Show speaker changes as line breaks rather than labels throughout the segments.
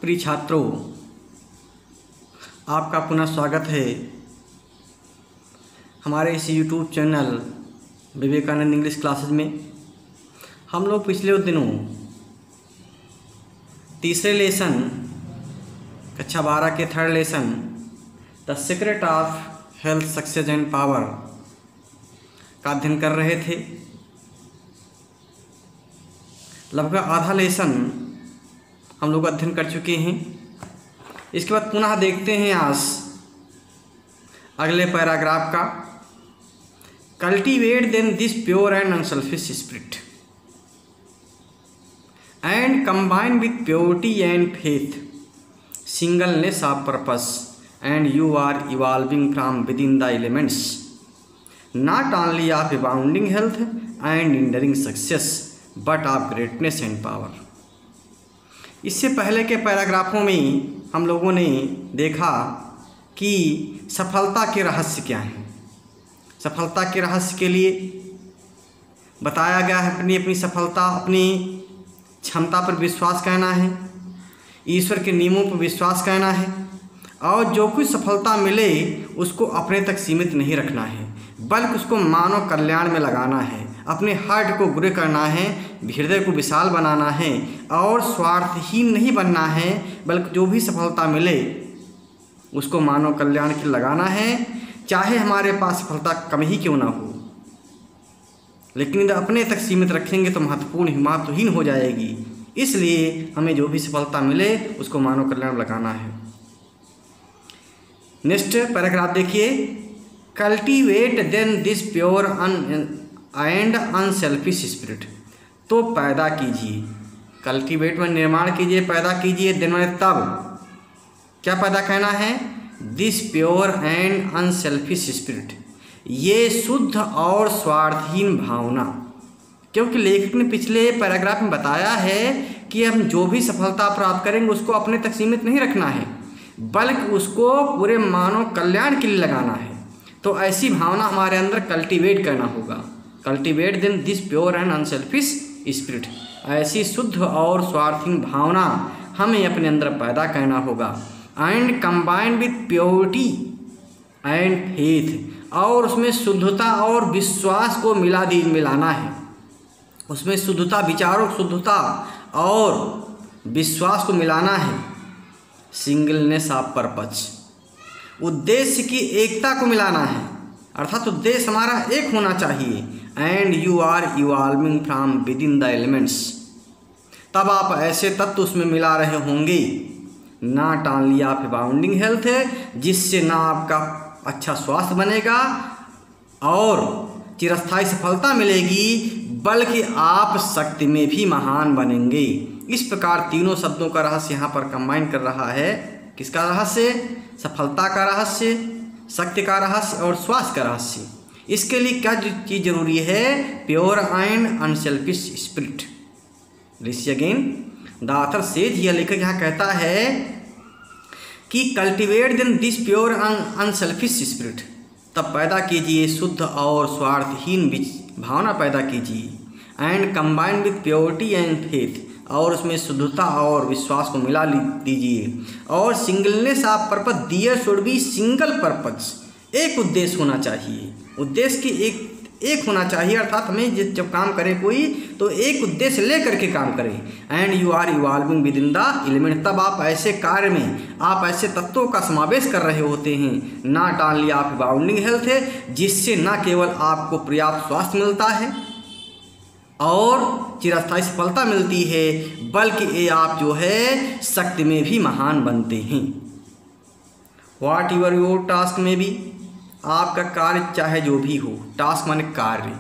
प्रिय छात्रों, आपका पुनः स्वागत है हमारे इस YouTube channel Vivekananda English classes में। हम लोग पिछले दिनों तीसरे लेसन कक्षा 12 के third lesson the secret of health success and power का अध्ययन कर रहे थे। लगभग आधा लेसन हम लोग अध्ययन कर चुके हैं। इसके बाद पुनः देखते हैं आज अगले पैराग्राफ का। Cultivate then this pure and unselfish spirit and combine with purity and faith, singleness of purpose, and you are evolving from within the elements not only of abounding health and enduring success but of greatness and power. इससे पहले के पैराग्राफों में हम लोगों ने देखा कि सफलता के रहस्य क्या हैं। सफलता के रहस्य के लिए बताया गया है अपनी अपनी सफलता, अपनी क्षमता पर विश्वास करना है, ईश्वर के नियमों पर विश्वास करना है, और जो कुछ सफलता मिले उसको अपने तक सीमित नहीं रखना है बल्कि उसको मानव कल्याण में लगाना है। अपने हार्ट को ग्रो करना है, हृदय को विशाल बनाना है और स्वार्थहीन नहीं बनना है, बल्कि जो भी सफलता मिले उसको मानव कल्याण के लगाना है। चाहे हमारे पास सफलता कम ही क्यों ना हो, लेकिन यदि अपने तक सीमित रखेंगे तो महत्वहीन हो जाएगी। इसलिए हमें जो भी सफलता मिले उसको मानव कल्याण में लगाना है। नेक्स्ट पैराग्राफ देखिए। Cultivate then this pure and unselfish spirit, तो पैदा कीजिए। कल्टीवेट में निर्माण कीजिए, पैदा कीजिए। देन में तब क्या पैदा करना है? This pure and unselfish spirit, ये शुद्ध और स्वार्थहीन भावना। क्योंकि लेखक ने पिछले पैराग्राफ में बताया है कि हम जो भी सफलता प्राप्त करेंगे उसको अपने तक सीमित नहीं रखना है बल्कि उसको पूरे मानव कल्याण के लिए लगाना है। तो ऐसी भावना हमारे अंदर कल्टीवेट करना होगा। Cultivate then this pure and unselfish spirit, ऐसी शुद्ध और स्वार्थहीन भावना हमें अपने अंदर पैदा करना होगा। And combined with purity and faith, और उसमें शुद्धता और विश्वास को मिलाना है। उसमें शुद्धता, विचारों की शुद्धता और विश्वास को मिलाना है। सिंगलनेस ऑफ पर्पस, उद्देश्य की एकता को मिलाना है, अर्थात उद्देश्य हमारा एक होना चाहिए। And you are evolving from within the elements, तब आप ऐसे तत्व उसमें मिला रहे होंगे not only of abounding health, जिससे ना आपका अच्छा स्वास्थ्य बनेगा और चिरस्थायी सफलता मिलेगी, बल्कि आप शक्ति में भी महान बनेंगे। इस प्रकार तीनों शब्दों का रहस्य यहाँ पर कंबाइन कर रहा है। किसका रहस्य? सफलता का रहस्य, शक्ति का रहस्य और स्वास्थ्य का रहस्य। इसके लिए क्या चीज़ जरूरी है? Pure and unselfish spirit. Listen again, the author says, यह लेखक यहाँ कहता है कि cultivate then this pure and unselfish spirit, तब पैदा कीजिए शुद्ध और स्वार्थहीन भावना पैदा कीजिए। And combine with purity and faith, और उसमें शुद्धता और विश्वास को मिला दीजिए। और singleness of purpose, there should be single purpose, एक उद्देश्य होना चाहिए। उद्देश्य की एक होना चाहिए, अर्थात हमें जब काम करें कोई तो एक उद्देश्य ले करके काम करें। And you are evolving within the element, तब आप ऐसे कार्य में, आप ऐसे तत्वों का समावेश कर रहे होते हैं not only of abounding health है, जिससे न केवल आपको पर्याप्त स्वास्थ्य मिलता है और चिरस्थायी सफलता मिलती है, बल्कि ये आप जो है शक्ति में भी महान बनते हैं। व्हाट एवर योर टास्क में भी, आपका कार्य चाहे जो भी हो, टास्क माने कार्य।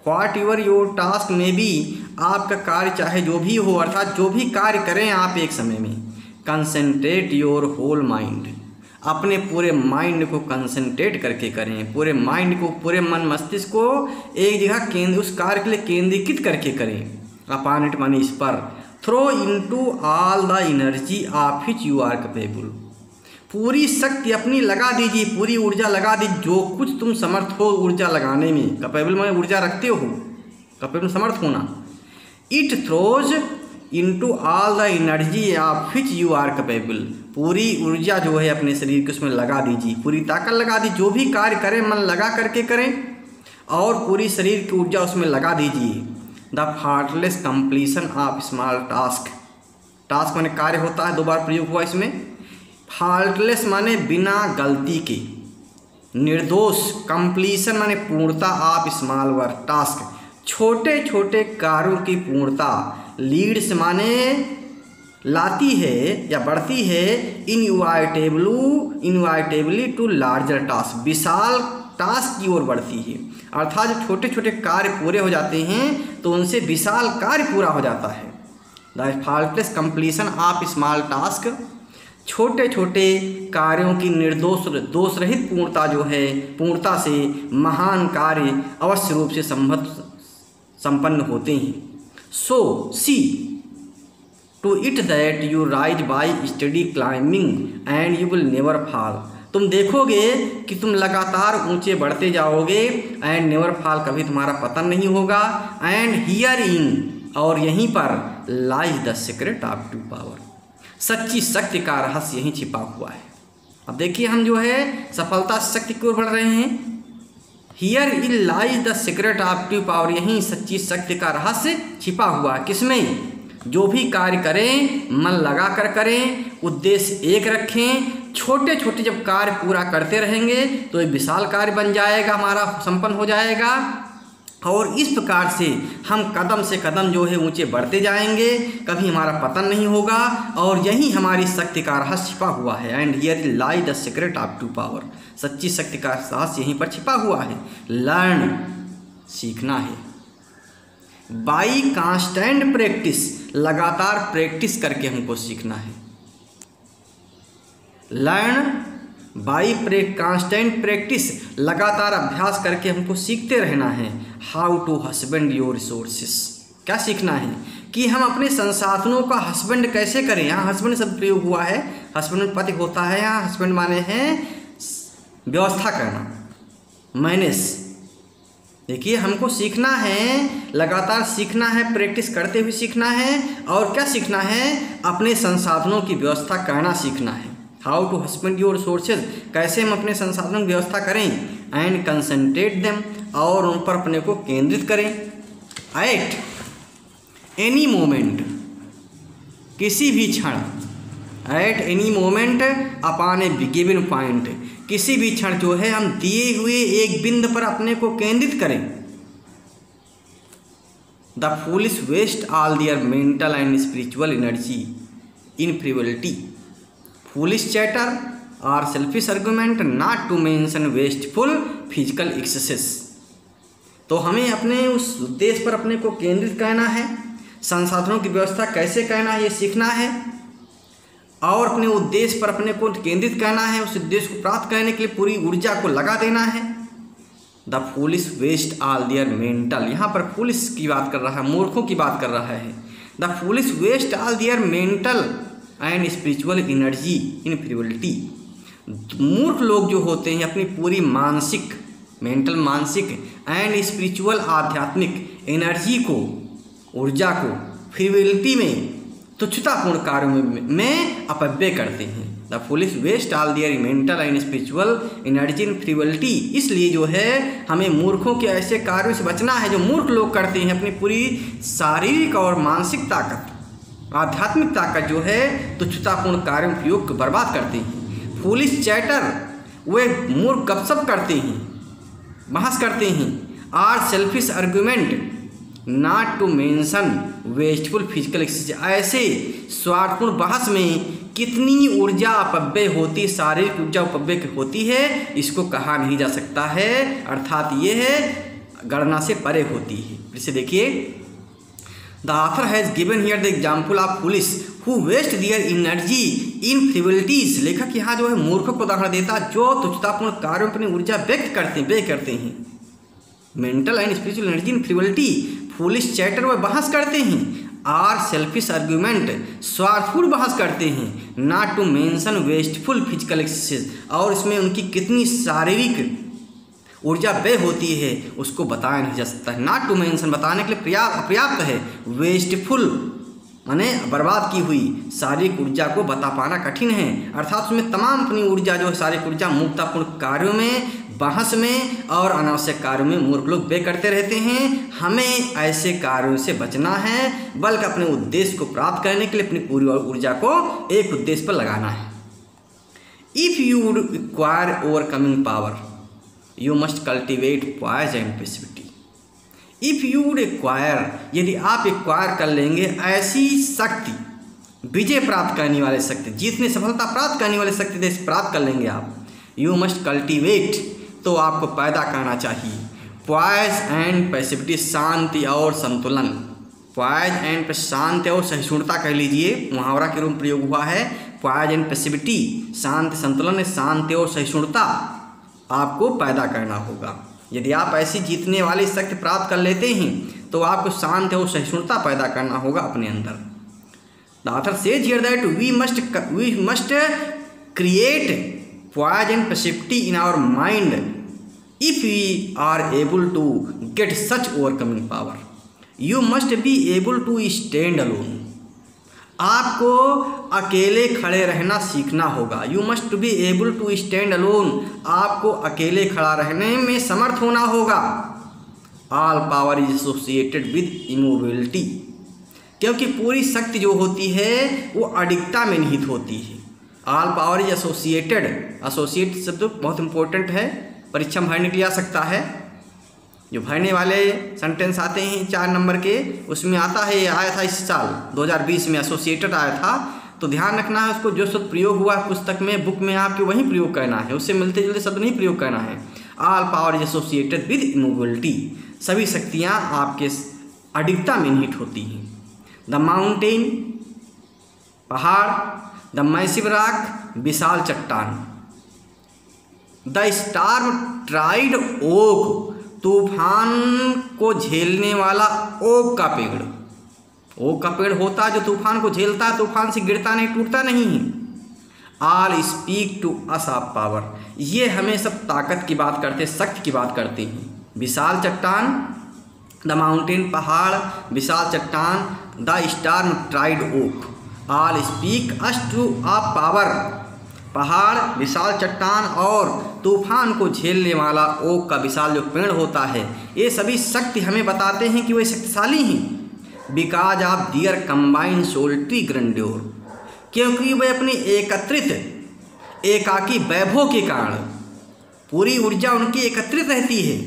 व्हाट एवर योर टास्क में भी, आपका कार्य चाहे जो भी हो, अर्थात जो भी कार्य करें आप एक समय में, कंसंट्रेट योर होल माइंड, अपने पूरे माइंड को कंसंट्रेट करके करें। पूरे माइंड को, पूरे मन मस्तिष्क को एक जगह उस कार्य के लिए केंद्रीकृत करके करें। अपॉन इट माने इस पर। Throw into all the energy of which you are capable, पूरी शक्ति अपनी लगा दीजिए, पूरी ऊर्जा लगा दीजिए, जो कुछ तुम समर्थ हो ऊर्जा लगाने में। कैपेबल में ऊर्जा रखते हो, कैपेबल समर्थ होना। It throws into all the energy of which you are capable. पूरी ऊर्जा जो है अपने शरीर के उसमें लगा दीजिए, पूरी ताकत लगा दी, जो भी कार्य करें मन लगा करके करें और पूरी शरीर की ऊर्जा उसमें लगा दीजिए। The faultless completion of small task, task माने कार्य होता है, दो बार प्रयोग हुआ इसमें। फाल्टलेस माने बिना गलती के, निर्दोष, कंप्लीशन माने पूर्णता ऑफ स्मॉल वर्क टास्क, छोटे छोटे कार्यों की पूर्णता। लीड्स माने लाती है या बढ़ती है, इनवाइटेबली टू लार्जर टास्क, विशाल टास्क की ओर बढ़ती है। अर्थात जब छोटे छोटे कार्य पूरे हो जाते हैं तो उनसे विशाल कार्य पूरा हो जाता है। The faultless completion of small task, छोटे छोटे कार्यों की निर्दोष दोष रहित पूर्णता जो है, पूर्णता से महान कार्य अवश्य रूप से संपन्न होते हैं। So see to it that you rise by steady climbing and you will never fall. तुम देखोगे कि तुम लगातार ऊंचे बढ़ते जाओगे एंड नेवर फॉल, कभी तुम्हारा पतन नहीं होगा। एंड हियर इन, और यहीं पर lies the secret of true power, सच्ची शक्ति का रहस्य यहीं छिपा हुआ है। अब देखिए हम जो है सफलता शक्ति की ओर बढ़ रहे हैं। Here in lies the secret of true power, यहीं सच्ची शक्ति का रहस्य छिपा हुआ है। किसमें? जो भी कार्य करें मन लगा कर करें, उद्देश्य एक रखें, छोटे छोटे जब कार्य पूरा करते रहेंगे तो एक विशाल कार्य बन जाएगा, हमारा संपन्न हो जाएगा। और इस प्रकार से हम कदम से कदम जो है ऊंचे बढ़ते जाएंगे, कभी हमारा पतन नहीं होगा। और यही हमारी शक्ति का रहस्य छिपा हुआ है। And here lie the secret of true power, सच्ची शक्ति का रहस्य यहीं पर छिपा हुआ है। लर्न, सीखना है। बाई कांस्टेंट प्रैक्टिस, लगातार प्रैक्टिस करके हमको सीखना है। लर्न बाई कांस्टेंट प्रैक्टिस, लगातार अभ्यास करके हमको सीखते रहना है। How to husband your resources, क्या सीखना है कि हम अपने संसाधनों का हस्बैंड कैसे करें। यहाँ हस्बैंड शब्द प्रयोग हुआ है, हस्बैंड पति होता है, यहाँ हस्बैंड माने हैं व्यवस्था करना, मैनेज। देखिए हमको सीखना है, लगातार सीखना है, प्रैक्टिस करते हुए सीखना है। और क्या सीखना है? अपने संसाधनों की व्यवस्था करना सीखना है। How to husband your resources, कैसे हम अपने संसाधनों की व्यवस्था करें। एंड कंसंट्रेट देम, और उन पर अपने को केंद्रित करें। एट एनी मोमेंट, किसी भी क्षण, at any moment upon A given point, किसी भी क्षण जो है हम दिए हुए एक बिंदु पर अपने को केंद्रित करें। The foolish waste all their mental and spiritual energy in frivolity, foolish chatter और selfish argument, not to mention wasteful physical excesses. तो हमें अपने उस उद्देश्य पर अपने को केंद्रित करना है, संसाधनों की व्यवस्था कैसे करना है ये सीखना है, और अपने उद्देश्य पर अपने को केंद्रित करना है। उस उद्देश्य को प्राप्त करने के लिए पूरी ऊर्जा को लगा देना है। The foolish waste all their mental, यहाँ पर फूलिश की बात कर रहा है, मूर्खों की बात कर रहा है। The foolish waste all their mental and spiritual energy in frivolity, मूर्ख लोग जो होते हैं अपनी पूरी मानसिक, मेंटल मानसिक एंड स्पिरिचुअल आध्यात्मिक एनर्जी को, ऊर्जा को फ्रिवलिटी में, तुच्छतापूर्ण कार्यों में अपव्यय करते हैं। The foolish waste all their mental and spiritual energy in frivolity, इसलिए जो है हमें मूर्खों के ऐसे कार्यों से बचना है जो मूर्ख लोग करते हैं, अपनी पूरी शारीरिक और मानसिक ताकत, आध्यात्मिक ताकत जो है तुच्छतापूर्ण कार्यों के उपयोग को बर्बाद करते हैं। फूलिश चैटर, वे मूर्ख गपशप करते हैं, बहस करते हैं। Or selfish argument not to mention wasteful physical exercise, ऐसे स्वार्थपूर्ण बहस में कितनी ऊर्जा अपव्यय होती, शारीरिक ऊर्जा अपव्यय होती है, इसको कहा नहीं जा सकता है। अर्थात ये है गणना से परे होती है। इसे देखिए, the author has given here the example of foolish who waste their energy in frivolities. लेखक यहाँ जो है मूर्खों को उदाहरण देता जो तुच्छतापूर्ण कार्यों पर ऊर्जा व्यक्त करते हैं। Mental and spiritual energy in frivolity, foolish chatter व बहस करते हैं। आर सेल्फिश आर्गुमेंट, स्वार्थपूर्ण बहस करते हैं। Not to mention wasteful physical exercise, और इसमें उनकी कितनी शारीरिक ऊर्जा व्यय होती है उसको बताया नहीं जा सकता है। नॉट टू मेंशन, बताने के लिए पर्याप्त है। वेस्टफुल माने बर्बाद की हुई शारीरिक ऊर्जा को बता पाना कठिन है, अर्थात उसमें तमाम अपनी ऊर्जा जो है शारीरिक ऊर्जा मूर्खतापूर्ण कार्यों में, बहस में और अनावश्यक कार्यों में मूर्ख लोग व्यय करते रहते हैं। हमें ऐसे कार्यों से बचना है, बल्कि अपने उद्देश्य को प्राप्त करने के लिए अपनी पूरी ऊर्जा को एक उद्देश्य पर लगाना है। If you would acquire overcoming power you must cultivate poise and passivity. If you would acquire, यदि आप एक्वायर कर लेंगे ऐसी शक्ति, विजय प्राप्त करने वाले शक्ति, जीतने सफलता प्राप्त करने वाले शक्ति प्राप्त कर लेंगे आप, यू मस्ट कल्टिवेट, तो आपको पैदा करना चाहिए पॉइज एंड पैसिविटी, शांति और संतुलन। पॉइज एंड शांति और सहिष्णुता कह लीजिए, मुहावरा के रूप में प्रयोग हुआ है। पॉइज एंड पैसिविटी, शांति संतुलन, शांति और सहिष्णुता आपको पैदा करना होगा। यदि आप ऐसी जीतने वाली शक्ति प्राप्त कर लेते हैं तो आपको शांति और सहिष्णुता पैदा करना होगा अपने अंदर। The author says here that we must create poise and passivity in our mind if we are able to get such overcoming power. You must be able to stand alone. आपको अकेले खड़े रहना सीखना होगा। You must be able to stand alone, आपको अकेले खड़ा रहने में समर्थ होना होगा। All power is associated with immobility, क्योंकि पूरी शक्ति जो होती है वो अडिगता में निहित होती है। All power is associated, associate शब्द बहुत इंपॉर्टेंट है, परीक्षा में भरने के लिए आ सकता है। जो भरने वाले सेंटेंस आते हैं 4 नंबर के, उसमें आता है, ये आया था इस साल 2020 में एसोसिएटेड आया था, तो ध्यान रखना है उसको, जो शब्द प्रयोग हुआ पुस्तक में, बुक में, आपके वही प्रयोग करना है, उससे मिलते जुलते शब्द नहीं प्रयोग करना है। All power is associated with immobility, सभी शक्तियाँ आपके अडिगता में निहित होती हैं। द माउंटेन, पहाड़, द मैसिव रॉक, विशाल चट्टान, द स्टार्म ट्राइड ओक, तूफान को झेलने वाला ओक का पेड़। ओक का पेड़ होता है जो तूफान को झेलता है, तूफान से गिरता नहीं, टूटता नहीं है। All speak to us of power, ये हमें सब ताकत की बात करते, शक्ति की बात करते हैं। विशाल चट्टान, द माउंटेन, पहाड़, विशाल चट्टान, the storm tried oak, all speak us to of power. पहाड़, विशाल चट्टान और तूफान को झेलने वाला ओक का विशाल जो पेड़ होता है, ये सभी शक्ति हमें बताते हैं कि वे शक्तिशाली हैं। Because of their combined solitary grandeur, क्योंकि वे अपनी एकत्रित एकाकी वैभव के कारण, पूरी ऊर्जा उनकी एकत्रित रहती है।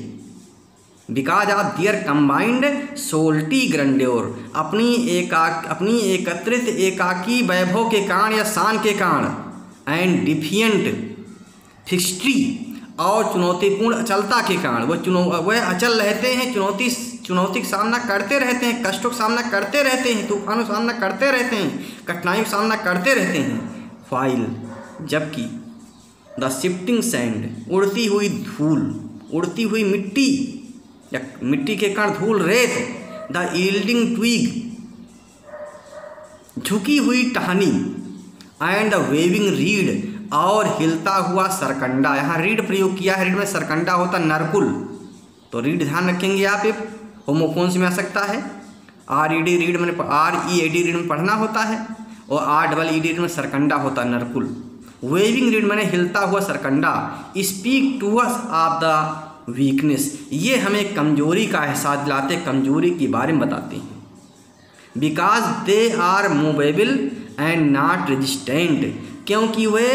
Because of their combined solitary grandeur, अपनी एकत्रित एकाकी वैभव के कारण या शान के कारण, एंड डिफिएंट फिक्स्ट्री, और चुनौतीपूर्ण अचलता के कारण, वह अचल रहते हैं, चुनौती का सामना करते रहते हैं, कष्टों का सामना करते रहते हैं, तूफानों का सामना करते रहते हैं, कठिनाइयों का सामना करते रहते हैं। फाइल, जबकि द शिफ्टिंग सैंड, उड़ती हुई धूल, उड़ती हुई मिट्टी या मिट्टी के कारण धूल, रेत, द यील्डिंग ट्विग, झुकी हुई टहनी, एंड द वेविंग रीड, और हिलता हुआ सरकंडा। यहाँ रीड प्रयोग किया है, रीड में सरकंडा होता नरकुल, तो रीड ध्यान रखेंगे आप, एक होमोफोन्स में आ सकता है। RED रीड में, READ रीड में पढ़ना होता है, और REED रीड में सरकंडा होता है नरकुल। वेविंग रीड मैंने हिलता हुआ सरकंडा। Speak to us of the weakness, ये हमें कमजोरी का एहसास दिलाते, कमजोरी के बारे में बताते हैं। Because they are movable and not resistant, क्योंकि वे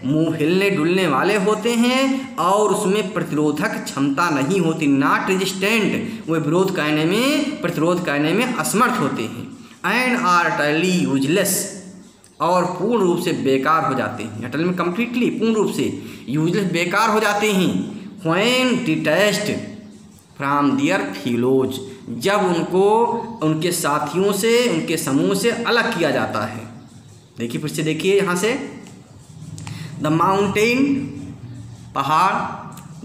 मुँह हिलने डुलने वाले होते हैं और उसमें प्रतिरोधक क्षमता नहीं होती। नॉट रेजिस्टेंट, वे विरोध करने में, प्रतिरोध करने में असमर्थ होते हैं। एंड आर टली यूजलेस, और पूर्ण रूप से बेकार हो जाते हैं। अटल में कम्प्लीटली, पूर्ण रूप से यूजलेस, बेकार हो जाते हैं। When detached from their fellows, जब उनको उनके साथियों से, उनके समूह से अलग किया जाता है। देखिए फिर से देखिए यहाँ से, द माउंटेन, पहाड़,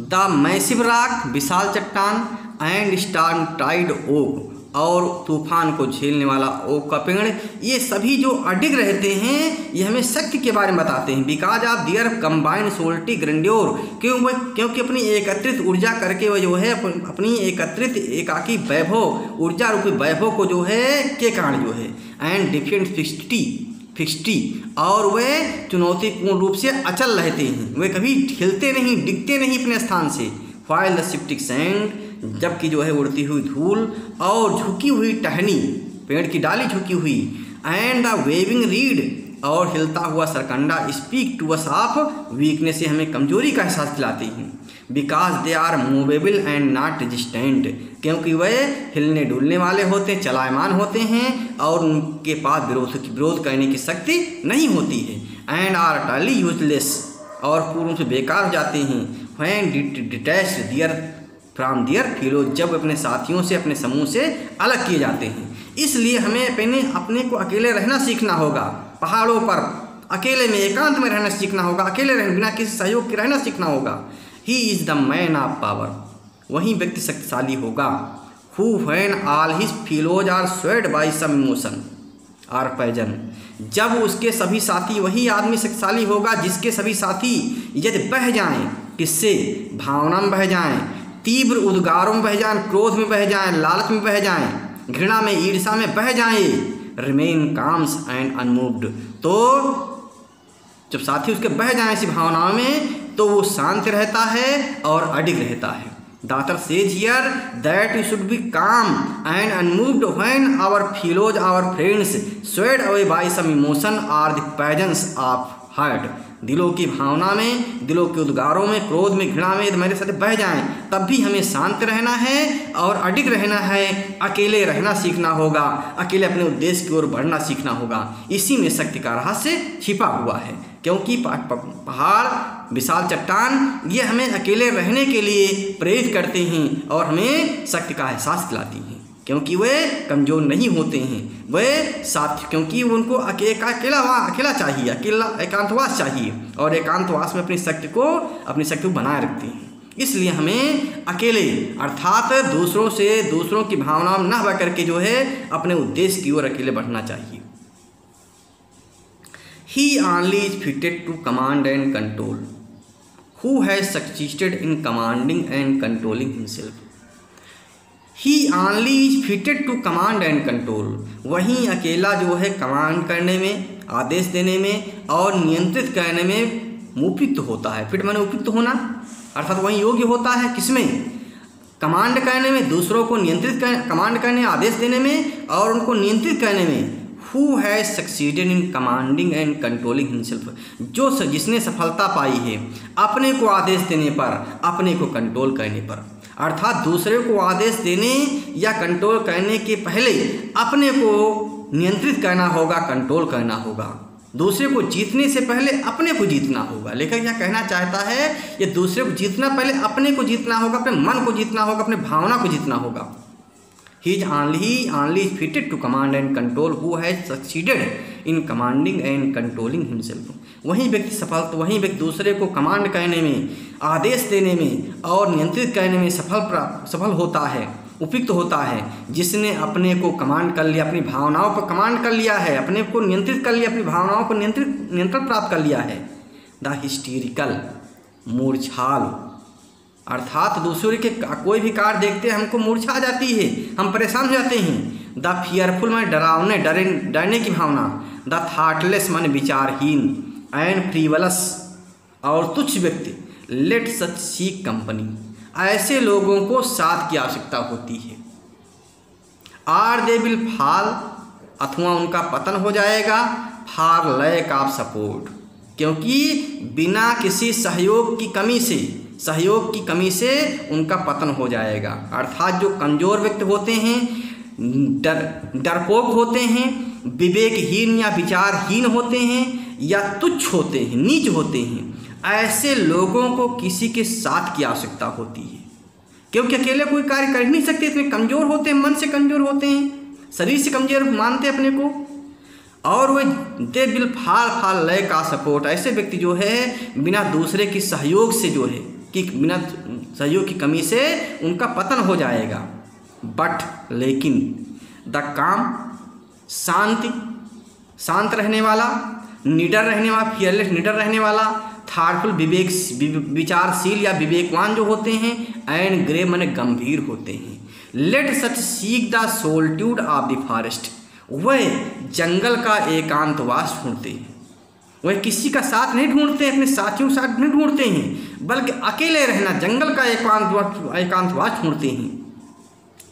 द मैसिव रॉक, विशाल चट्टान, एंड स्टार्म ट्राइड ओक, और तूफान को झेलने वाला ओक का पेड़, ये सभी जो अडिग रहते हैं ये हमें शक्ति के बारे में बताते हैं। Because of their combined solitary grandeur, क्योंकि अपनी एकत्रित ऊर्जा करके वह जो है, अपनी एकत्रित एकाकी वैभव, ऊर्जा रूपी वैभव को जो है के कारण जो है, एंड डिफरेंट फिक्सटी और वे चुनौतीपूर्ण रूप से अचल रहते हैं, वे कभी हिलते नहीं, डिगते नहीं अपने स्थान से। फाइल द शिफ्टिंग सैंड, जबकि जो है उड़ती हुई धूल और झुकी हुई टहनी, पेड़ की डाली झुकी हुई, एंड द वेविंग रीड, और हिलता हुआ सरकंडा, speak to us of weakness, से हमें कमजोरी का एहसास दिलाते हैं। Because they are movable and not resistant, क्योंकि वे हिलने डुलने वाले होते, चलायमान होते हैं और उनके पास विरोध करने की शक्ति नहीं होती है। एंड आर टली यूजलेस, और पूर्ण से बेकार हो जाते हैं। When detached their from their fellow, जब अपने साथियों से, अपने समूह से अलग किए जाते हैं। इसलिए हमें अपने को अकेले रहना सीखना होगा, पहाड़ों पर अकेले में एकांत में रहना सीखना होगा, अकेले रहना, बिना किसी सहयोग के रहना सीखना होगा। He is the man of power, वही व्यक्ति शक्तिशाली होगा। Who when all his fellows are swayed by some emotion or passion, जब उसके सभी साथी, वही आदमी शक्तिशाली होगा जिसके सभी साथी यदि बह जाएं, किससे, भावना में बह जाएं, तीव्र उद्गारों में बह जाएं, क्रोध में बह जाएं, लालच में बह जाएं, घृणा में, ईर्ष्या में बह जाएं, रिमेन काम्स एंड अनमूव्ड, तो जब साथी उसके बह जाएं ऐसी भावनाओं में तो वो शांत रहता है और अडिग रहता है। The author says here that you should be calm and unmoved when our fellows, our friends swayed away by some emotion or the passions of heart, दिलों की भावना में, दिलों के उद्गारों में, क्रोध में, घृणा में मेरे साथ बह जाएं, तब भी हमें शांत रहना है और अडिग रहना है, अकेले रहना सीखना होगा, अकेले अपने उद्देश्य की ओर बढ़ना सीखना होगा। इसी में शक्ति का रहस्य छिपा हुआ है, क्योंकि पहाड़, विशाल चट्टान, ये हमें अकेले रहने के लिए प्रेरित करते हैं और हमें शक्ति का एहसास दिलाती हैं, क्योंकि वे कमज़ोर नहीं होते हैं, वे साथ, क्योंकि उनको अकेला चाहिए, अकेला एकांतवास चाहिए, और एकांतवास में अपनी शक्ति को बनाए रखते हैं। इसलिए हमें अकेले, अर्थात दूसरों की भावनाओं में न बह करके जो है अपने उद्देश्य की ओर अकेले बढ़ना चाहिए। He only is fitted to command and control, who has succeeded in commanding and controlling himself. He only is fitted to command and control, वहीं अकेला जो है कमांड करने में, आदेश देने में और नियंत्रित करने में उपयुक्त होता है। फिट माने उपयुक्त होना, अर्थात वहीं योग्य होता है। किसमें? कमांड करने में, दूसरों को कमांड करने, आदेश देने में और उनको नियंत्रित करने में। Who has succeeded in commanding and controlling himself, जिसने सफलता पाई है अपने को आदेश देने पर, अपने को कंट्रोल करने पर, अर्थात दूसरे को आदेश देने या कंट्रोल करने के पहले अपने को नियंत्रित करना होगा, कंट्रोल करना होगा। दूसरे को जीतने से पहले अपने को जीतना होगा। लेखक क्या कहना चाहता है, ये दूसरे को जीतना पहले अपने को जीतना होगा, अपने मन को जीतना होगा, अपने भावना को जीतना होगा। He only is fitted to command and control who has succeeded in commanding and controlling himself. वही व्यक्ति दूसरे को कमांड करने में, आदेश देने में और नियंत्रित करने में सफल होता है, उपयुक्त होता है, जिसने अपने को कमांड कर लिया, अपनी भावनाओं पर कमांड कर लिया है, अपने को नियंत्रित कर लिया, अपनी भावनाओं को नियंत्रण प्राप्त कर लिया है। द हिस्टीरिकल, मूर्छाल, अर्थात दूसरे के कोई भी कार्य देखते हैं हमको मूर्छा आ जाती है, हम परेशान हो जाते हैं। द फियरफुल माने डरावने, डरने की भावना। द थॉटलेस माने विचारहीन, एंड फ्रीवलस और तुच्छ व्यक्ति। लेट सच सीक कंपनी, ऐसे लोगों को साथ की आवश्यकता होती है। आर दे विल फॉल, अथवा उनका पतन हो जाएगा। फॉर लैक ऑफ सपोर्ट, क्योंकि बिना किसी सहयोग की कमी से उनका पतन हो जाएगा। अर्थात जो कमज़ोर व्यक्ति होते हैं, डरपोक होते हैं, विवेकहीन या विचारहीन होते हैं या तुच्छ होते हैं, नीच होते हैं, ऐसे लोगों को किसी के साथ की आवश्यकता होती है, क्योंकि अकेले कोई कार्य कर नहीं सकते, इतने कमज़ोर होते हैं, मन से कमज़ोर होते हैं, शरीर से कमज़ोर मानते अपने को। और वे they will fall lack of support, ऐसे व्यक्ति जो है बिना दूसरे की सहयोग से जो है कि बिना सहयोग की कमी से उनका पतन हो जाएगा। बट लेकिन द काम, शांत रहने वाला, निडर रहने वाला, फियरलेस निडर रहने वाला, थाटफुल विचारशील या विवेकवान जो होते हैं, एंड ग्रेव माने गंभीर होते हैं। Let such seek the solitude of the forest, वह जंगल का एकांतवास ढूंढते हैं। वह किसी का साथ नहीं ढूंढते, अपने साथियों के साथ नहीं ढूंढते हैं, बल्कि अकेले रहना, जंगल का एकांतवास ढूंढते हैं।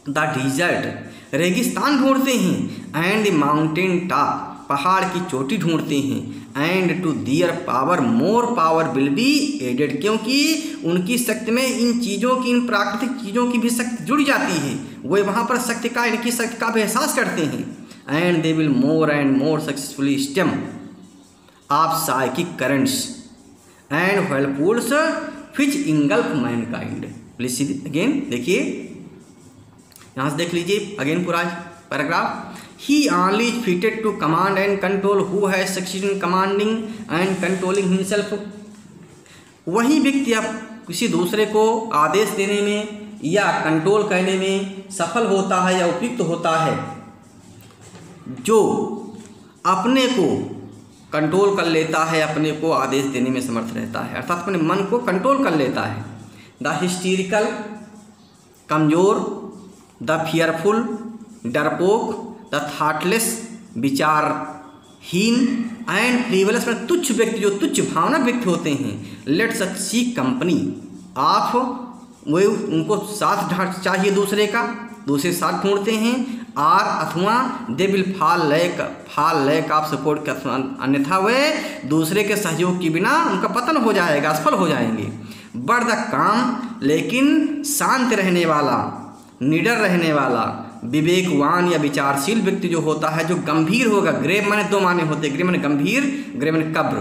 द डिजर्ट रेगिस्तान ढूंढते हैं। एंड द माउंटेन टॉप पहाड़ की चोटी ढूंढते हैं। And to their power more power will be added, क्योंकि उनकी शक्ति में इन चीज़ों की, इन प्राकृतिक चीज़ों की भी शक्ति जुड़ जाती है। वे वहाँ पर शक्ति का, इनकी शक्ति का भी एहसास करते हैं। And they will more and more successfully stem of psychic currents and whirlpools which engulf mankind. Please see again, देखिए यहाँ से देख लीजिए अगेन पूरा paragraph. He only is fitted to command and control who has succeeded in commanding and controlling himself। वही व्यक्ति अब किसी दूसरे को आदेश देने में या कंट्रोल करने में सफल होता है या उपयुक्त होता है, जो अपने को कंट्रोल कर लेता है, अपने को आदेश देने में समर्थ रहता है, अर्थात अपने मन को कंट्रोल कर लेता है। द हिस्टीरिकल कमजोर, द फियरफुल डरपोक, द थॉटलेस विचारहीन एंड फ्रीवलेस में तुच्छ व्यक्ति, जो तुच्छ भावना व्यक्ति होते हैं, let such seek company of, वो उनको साथ चाहिए दूसरे का, दूसरे साथ ढूंढते हैं। आर अथवा they will fall lack of support, अन्यथा वे दूसरे के सहयोग के बिना उनका पतन हो जाएगा, असफल हो जाएंगे। बट द काम, लेकिन शांत रहने वाला, निडर रहने वाला, विवेकवान या विचारशील व्यक्ति जो होता है, जो गंभीर होगा, ग्रेव माने दो माने होते हैं, ग्रेव माने गंभीर, ग्रेव माने कब्र,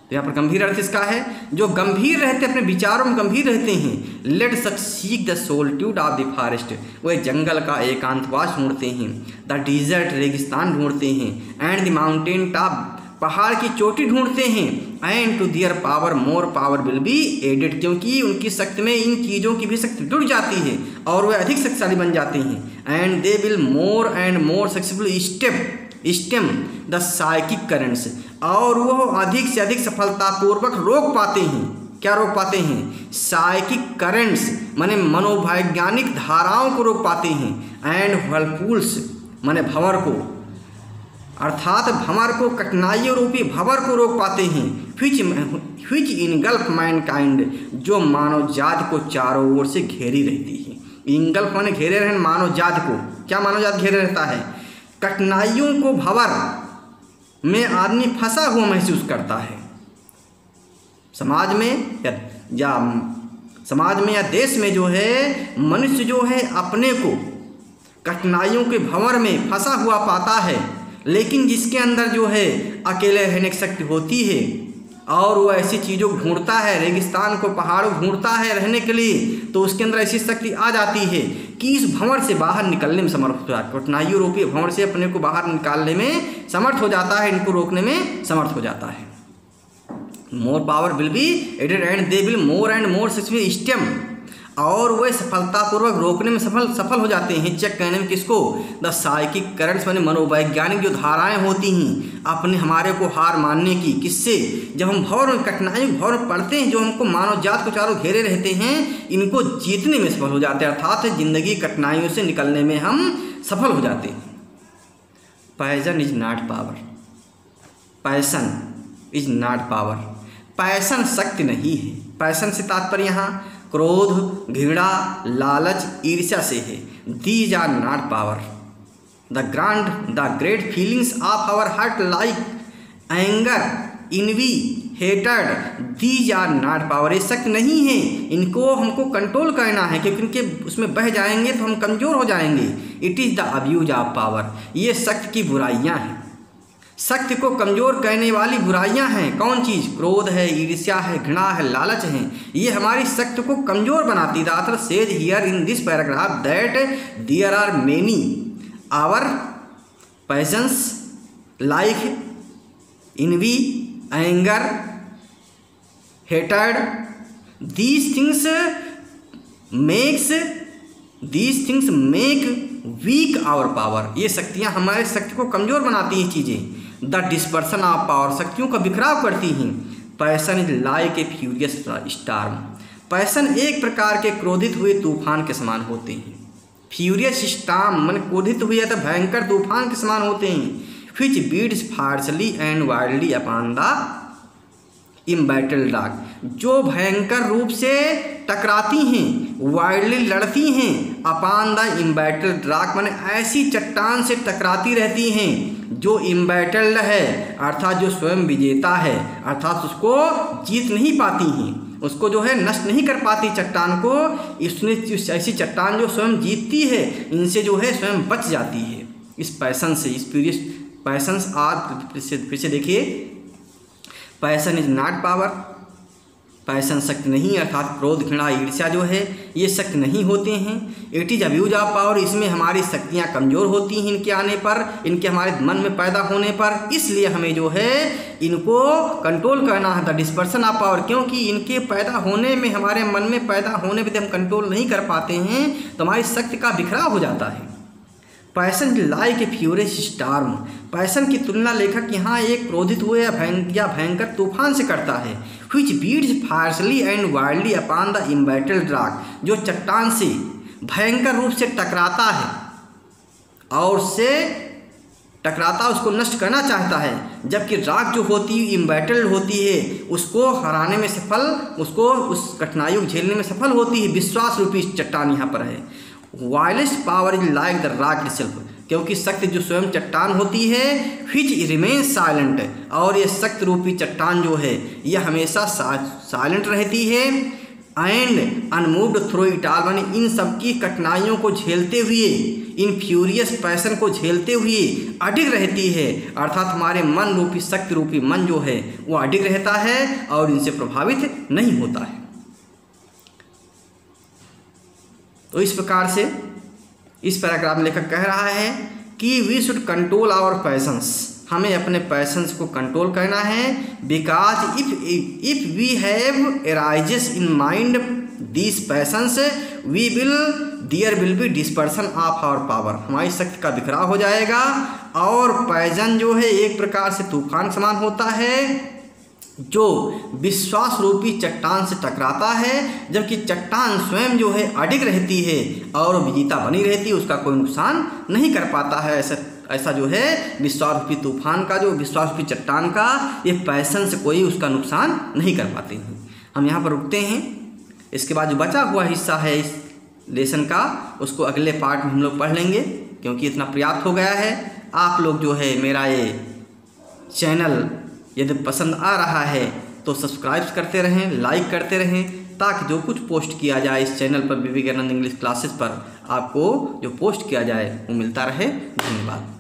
तो यहाँ पर गंभीर अर्थ इसका है, जो गंभीर रहते, अपने विचारों में गंभीर रहते हैं। Let such seek the solitude of the forest, वह जंगल का एकांतवास ढूंढते हैं। द डिजर्ट रेगिस्तान ढूंढते हैं। एंड द माउंटेन टॉप पहाड़ की चोटी ढूंढते हैं। And to their power more power will be added, क्योंकि उनकी शक्ति में इन चीज़ों की भी शक्ति जुड़ जाती है और वे अधिक शक्तिशाली बन जाते हैं। And they will more and more successful stem the psychic currents, और वो अधिक से अधिक सफलतापूर्वक रोक पाते हैं। क्या रोक पाते हैं? साइकिक करंट्स माने मनोवैज्ञानिक धाराओं को रोक पाते हैं। एंड व्हर्लपूल्स माने भंवर को, अर्थात भंवर को, कठिनाइयों रूपी भंवर को रोक पाते हैं। व्हिच इनगल्फ मैनकाइंड, जो मानव जाति को चारों ओर से घेरी रहती है। इनगल्फ माने घेरे रहने मानव जाति को। क्या मानव जाति घेरे रहता है? कठिनाइयों को भंवर में आदमी फंसा हुआ महसूस करता है। समाज में या देश में जो है मनुष्य जो है अपने को कठिनाइयों के भंवर में फंसा हुआ पाता है, लेकिन जिसके अंदर जो है अकेले रहने की शक्ति होती है और वो ऐसी चीज़ों को ढूंढता है, रेगिस्तान को, पहाड़ों को ढूंढता है रहने के लिए, तो उसके अंदर ऐसी शक्ति आ जाती है कि इस भंवर से बाहर निकलने में समर्थ हो जाता है। कठिनाइयों रूपी भंवर से अपने को बाहर निकालने में समर्थ हो जाता है, इनको रोकने में समर्थ हो जाता है। More power will be added and they will more and more successful stem, और वे सफलतापूर्वक रोकने में सफल हो जाते हैं। चेक करने में किसको? द साइकिक करंट्स माने मनोवैज्ञानिक जो धाराएं होती हैं अपने हमारे को हार मानने की। किससे? जब हम भंवर में, कठिनाइयों के भंवर में पड़ते हैं, जो हमको मानव जात को चारों घेरे रहते हैं, इनको जीतने में सफल हो जाते हैं, अर्थात जिंदगी कठिनाइयों से निकलने में हम सफल हो जाते हैं। Passion is not power, passion is not power, passion शक्ति नहीं है। पैशन से तात्पर्य यहाँ क्रोध, घृणा, लालच, ईर्ष्या से है। These are not power. The great feelings of our heart like anger, envy, hatred, these are not power. ये शक्ति नहीं है, इनको हमको कंट्रोल करना है, क्योंकि इनके उसमें बह जाएंगे तो हम कमज़ोर हो जाएंगे। It is the abuse of power, ये शक्ति की बुराइयाँ हैं, शक्ति को कमज़ोर करने वाली बुराइयां हैं। कौन चीज़? क्रोध है, ईर्ष्या है, घृणा है, लालच है, ये हमारी शक्ति को कमज़ोर बनाती। The author says here in this paragraph that there are many our passions like envy, anger, hatred, these things make weak our power। ये शक्तियाँ हमारे शक्ति को कमज़ोर बनाती हैं चीज़ें। द डिस्पर्सन ऑफ पावर, शक्तियों का बिखराव करती हैं। Passion is like a furious storm, passion एक प्रकार के क्रोधित हुए तूफान के समान होते हैं। फ्यूरियस स्टॉर्म मन क्रोधित हुए तो भयंकर तूफान के समान होते हैं। Which beats fiercely and wildly upon the embattled rock, जो भयंकर रूप से टकराती हैं, वाइल्डली लड़ती हैं, अपॉन द इम्बैटल्ड रॉक माने ऐसी चट्टान से टकराती रहती हैं जो इम्बैटल्ड है, अर्थात जो स्वयं विजेता है, अर्थात उसको जीत नहीं पाती हैं, उसको जो है नष्ट नहीं कर पाती चट्टान को। इसने ऐसी चट्टान जो स्वयं जीतती है, इनसे जो है स्वयं बच जाती है। इस पैसन से, इस फ्यूरियस पैसन्स आर, फिर से देखिए, passion is not power, passion शक्ति नहीं, अर्थात क्रोध, घृणा, ईर्ष्या जो है ये शक्ति नहीं होते हैं। It is abuse of power, इसमें हमारी शक्तियाँ कमज़ोर होती हैं इनके आने पर, इनके हमारे मन में पैदा होने पर। इसलिए हमें जो है इनको कंट्रोल करना है, द डिस्पर्सन ऑफ पावर, क्योंकि इनके पैदा होने में, हमारे मन में पैदा होने पर हम कंट्रोल नहीं कर पाते हैं तो हमारी शक्ति का बिखराव हो जाता है। Passion like a furious storm, passion की तुलना लेखक यहाँ एक क्रोधित हुए या भयंकर तूफान से करता है। Which beats fiercely and wildly upon the embattled rock, जो चट्टान से भयंकर रूप से टकराता है और से टकराता, उसको नष्ट करना चाहता है, जबकि रॉक जो होती है इम्बैटल्ड होती है, उसको हराने में सफल, उसको उस कठिनाइयों को झेलने में सफल होती है। विश्वास रूपी चट्टान यहाँ पर है। Violent power is like the rock itself, क्योंकि शक्ति जो स्वयं चट्टान होती है, विच रिमेन्स साइलेंट, और ये शक्ति रूपी चट्टान जो है यह हमेशा साइलेंट रहती है। And unmoved through it all, माने इन सबकी कठिनाइयों को झेलते हुए, इन फ्यूरियस पैसन को झेलते हुए अडिग रहती है, अर्थात हमारे मन रूपी, शक्ति रूपी मन जो है वो अडिग रहता है और इनसे प्रभावित नहीं होता है। तो इस प्रकार से इस पैराग्राफ में लेखक कह रहा है कि we should control our passions, हमें अपने पैशंस को कंट्रोल करना है। Because if we have arises in mind these passions there will be dispersion of our power, हमारी शक्ति का बिखराव हो जाएगा। और पैजन जो है एक प्रकार से तूफान समान होता है जो विश्वास रूपी चट्टान से टकराता है, जबकि चट्टान स्वयं जो है अडिग रहती है और विजेता बनी रहती है, उसका कोई नुकसान नहीं कर पाता है। ऐसा जो है विश्वास रूपी तूफान का, जो विश्वास रूपी चट्टान का, ये पैसन से कोई उसका नुकसान नहीं कर पाते हैं। हम यहाँ पर रुकते हैं। इसके बाद जो बचा हुआ हिस्सा है इस लेसन का, उसको अगले पार्ट में हम लोग पढ़ लेंगे, क्योंकि इतना पर्याप्त हो गया है। आप लोग जो है मेरा ये चैनल यदि पसंद आ रहा है तो सब्सक्राइब करते रहें, लाइक करते रहें, ताकि जो कुछ पोस्ट किया जाए इस चैनल पर विवेकानंद इंग्लिश क्लासेस पर, आपको जो पोस्ट किया जाए वो मिलता रहे। धन्यवाद।